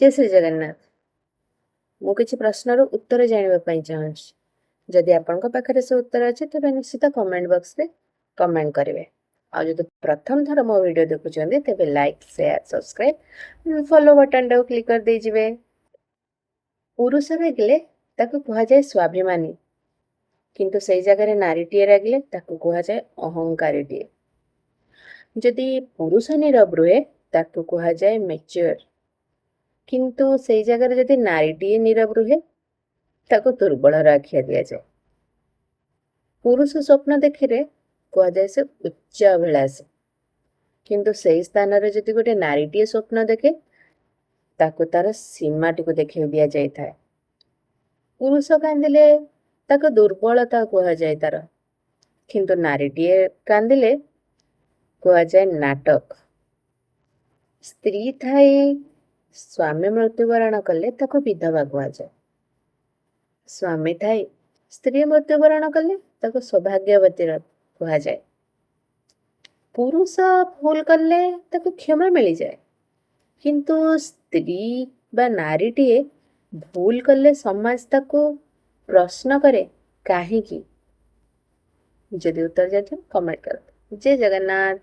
जय श्री जगन्नाथ। मु किछि प्रश्नर उत्तर जानिबा पई चाहूछि। जदि आपनक पाखरे से उत्तर अछि तबे निश्चित कमेंट बॉक्स रे कमेंट करिवे। आ जदि प्रथम थर मो वीडियो देखुछन्ते तबे like share subscribe follow button रे क्लिक कर दे जिवे। पुरुष रागिले ताको कुहा जाय स्वाभिमानी, किंतु सेई जगह नारीटीए रागिले ताको कुहा जाय अहंकारीटीए। जदि पुरुष नीरव रुहे ताको कुहा जाय मैच्योर, किंतु सेई जगह जदि नारीटीए नीरव रुहे ताको दुर्बल आख्या दिया जाए। पुरुष स्वप्न देखिले कुहा जाय से उच्च अभिलाषी, किंतु सेई स्थान रे जदि गोटे नारीटीए स्वप्न देखे ताको तार सीमाटी को देखै दिया जाय थाए। पुरुष कांदिले ताको दुर्बलता कुहा जाय तार, किंतु नारीटीए कांदिले कुहा जाय नाटक। स्त्री थाई स्वामी मृत्युवरण कले ताको विधवा कुहा जाय। स्वामी थाई स्त्री मृत्युवरण कले ताको सौभाग्यवती कुहा जाय। पुरुष भूल कले ताको क्षमा मिली जाए, किंतु स्त्री बा नारीटीए भूल कले समाज ताको प्रश्न करे काहे की। जदि उत्तर जाने कमेंट कर। जय जगन्नाथ।